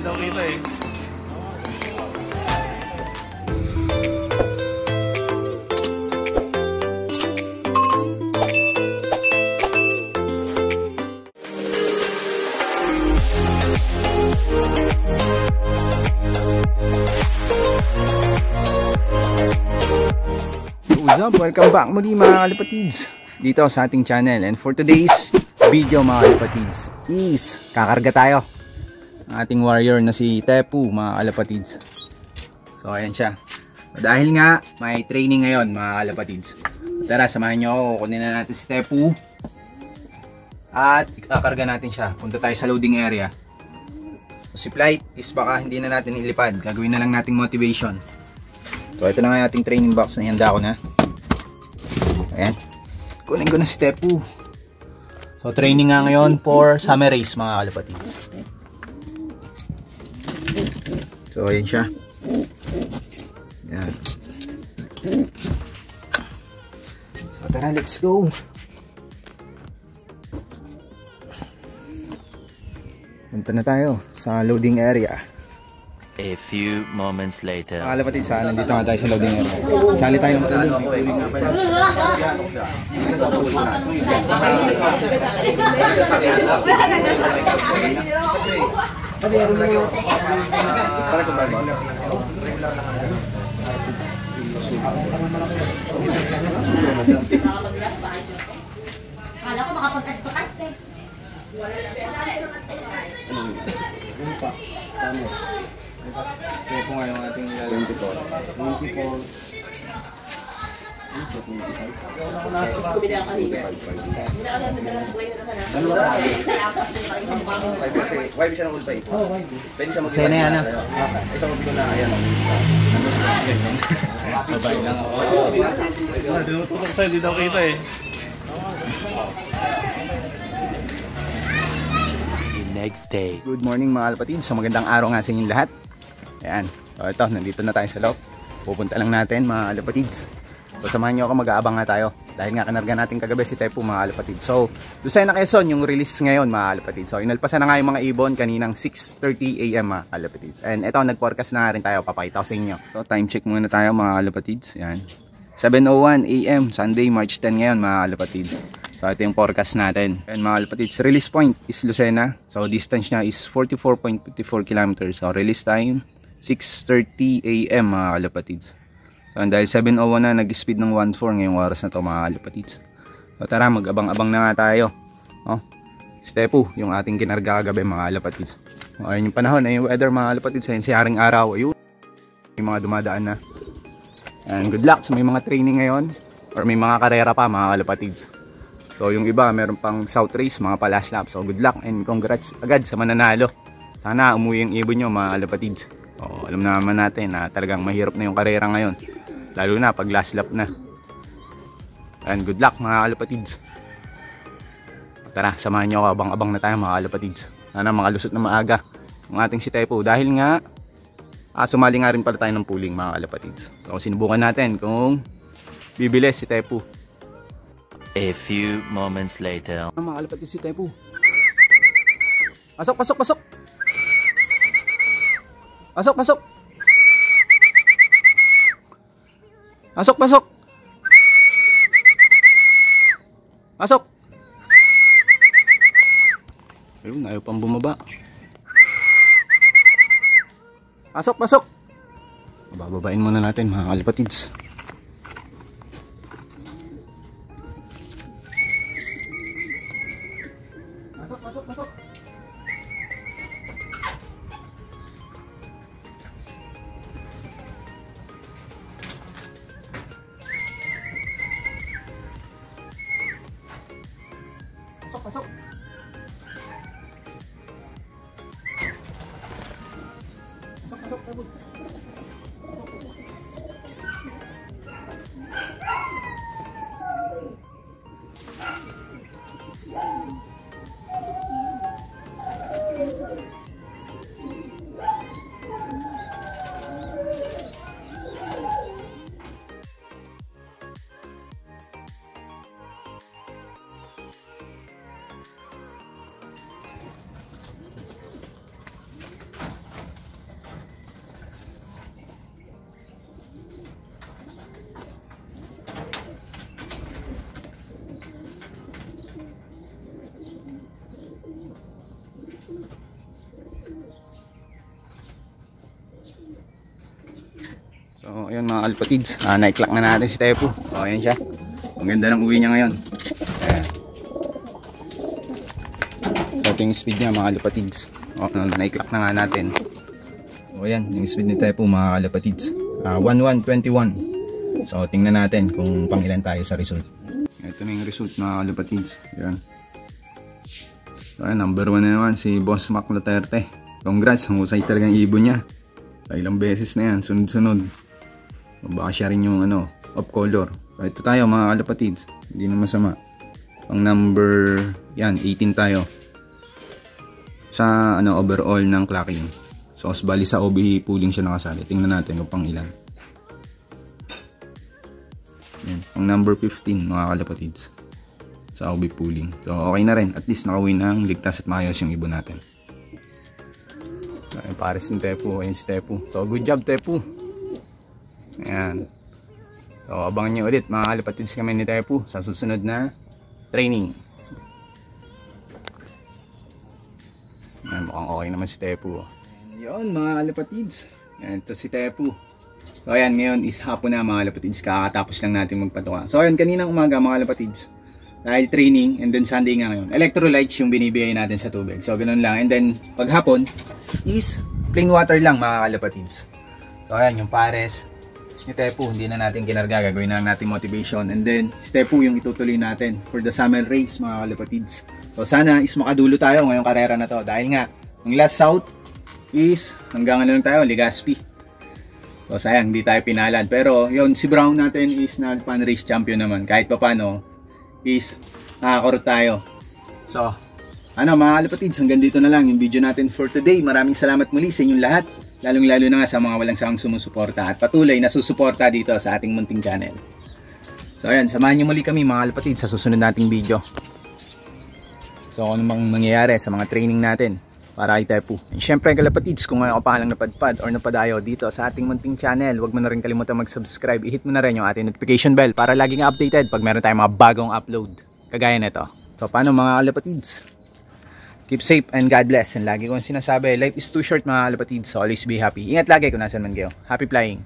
daw kita eh. What's up? Welcome back muli mga kalapatids dito sa ating channel. And for today's video mga kalapatids is kakarga tayo ang ating warrior na si Tepu mga kalapatids. So ayan siya. Dahil nga may training ngayon mga kalapatids, tara samahan nyo ako. Kunin na natin si Tepu at kakarga natin siya. Punta tayo sa loading area. So, si flight is baka hindi na natin ilipad. Gagawin na lang nating motivation. So ito na nga yung ating training box na handa ko na. Ayan. Kunin ko na si Tepu. So training nga ngayon for summer race mga kalapatids. So ayan siya. Ayan. So tara, let's go. Punta na tayo sa loading area. A few moments later. Mga kalapatids, nandito nga tayo sa loading area. Sali tayo ng tuloy. Kala ko makapag-advocate eh. Kaya po nga yung ating 24. Sa'yo na yan ah. Babae lang ako. Dinututok sa'yo, di daw kita eh. Next day. Good morning mga kalapatids. So magandang araw nga sa inyong lahat. Ayan. So ito, nandito na tayo sa loob. Pupunta lang natin mga kalapatids. So samahan nyo ako, mag-aabang nga tayo. Dahil nga kanarga natin kagabi si Tepu mga kalapatids. So Lucena, Quezon yung release ngayon mga kalapatids. So inalpasan na nga yung mga ibon kaninang 6:30 AM mga kalapatids. And ito, nag-forecast na nga rin tayo. Papakita ko sa inyo. So time check muna tayo mga kalapatids. Ayan. 7:01 AM Sunday March 10 ngayon mga kalapatids. So ito yung forecast natin. And mga kalapatids, release point is Lucena. So distance niya is 44.54 km. So release time 6:30 AM mga kalapatids. So dahil 7:01 na, nag-speed ng 1.4 ngayong oras na to mga kalapatids. So tara, mag-abang-abang na nga tayo. Tepu, yung ating kinarga kagabi mga kalapatids. So, ayun yung panahon, ayun yung weather mga kalapatids. Ayun si haring araw, ayun yung mga dumadaan na. And good luck sa may mga training ngayon or may mga karera pa mga kalapatids. So yung iba meron pang South Race, mga pa-last lap. So good luck and congrats agad sa mananalo. Sana umuwi yung ibon nyo mga kalapatids. Alam naman natin na talagang mahirap na yung karera ngayon, lalo na pag last lap na. And good luck mga kalapatids. Tara, samahan nyo ako, abang-abang na tayo mga kalapatids. Sana makalusot na maaga ang ating si Tepu. Dahil nga sumali nga rin pala tayo ng pooling mga kalapatids. So sinubukan natin kung bibilis si Tepu. A few moments later. Mga kalapatids, si Tepu. Pasok, pasok, pasok. Pasok, pasok. Pasok, pasok. Pasok. Ayun, ayaw pang bumaba. Pasok, pasok. Bababain muna natin mga kalapatids. Pasok, pasok, pasok. Pasok, pasok. Pasok, pasok, Tepu. So ayun mga kalapatids, naiklock na natin si Tepu. O ayan siya. Ang ganda ng uwi niya ngayon. Ayan. So ito yung speed niya mga kalapatids. O naiklock na nga natin. O ayan yung speed ni Tepu mga kalapatids. 11:21. So tingnan natin kung pang ilan tayo sa result. Ito na yung result mga kalapatids. Ayan. So ayan, number 1 na naman si Boss Mac Duterte. Congrats, ang husay talagang ibon niya. So, ilang beses na yan, sunod-sunod. So, baka siya rin yung off color. So, ito tayo mga kalapatids, hindi na masama. Ang number, yan, 18 tayo. Sa overall ng clocking. So, bali sa OB pooling siya nakasali. Tingnan natin kung pang ilan. Yan, ang number 15 mga kalapatids. Sa OB pooling. So, okay na rin. At least nakawin ng ligtas at maayos yung ibon natin. Ayun, pares ni Tepu. Ayun si Tepu. So, good job Tepu. Ayan. So, abangan nyo ulit mga kalapatids kami ni Tepu sa susunod na training. Ayan, mukhang okay naman si Tepu. Yun mga kalapatids. Ayan, ito si Tepu. So, ayan, ngayon is hapon na mga kalapatids. Kakatapos lang natin magpatuka. So, ayan, kaninang umaga mga kalapatids. Dahil training, and then Sunday nga ngayon. Electrolytes yung binibigay natin sa tubig. So, ganun lang. And then, paghapon is plain water lang mga kalapatids. So, ayan, yung pares ni Tepu, hindi na natin kinarga. Gagawin na natin motivation. And then, si Tepu yung itutuloy natin for the summer race mga kalapatids. So, sana is makadulo tayo ngayong karera na to. Dahil nga, ang last out is hanggang lang tayo, Legazpi. So, sayang, hindi tayo pinalad. Pero, yun, si Brown natin is nag-pan race champion naman. Kahit pa paano, is nakakurot tayo. So, mga kalapatids, hanggang dito na lang yung video natin for today. Maraming salamat muli sa inyong lahat, lalong lalo na nga sa mga walang sawang sumusuporta at patuloy na susuporta dito sa ating munting channel. So ayan, samahan nyo muli kami mga kalapatids sa susunod nating video. So ano mang mangyayari sa mga training natin para kay Tepu. And syempre kalapatids, kung ngayon ka pa lang napadpad or napadayo dito sa ating munting channel, huwag mo na rin kalimutan mag-subscribe. I-hit mo na rin yung ating notification bell para laging updated pag meron tayong mga bagong upload kagaya nito. So paano mga kalapatids? Keep safe and God bless. And lagi kong sinasabi, life is too short mga kalapatids, so always be happy. Ingat lagi kung nasan man kayo. Happy flying!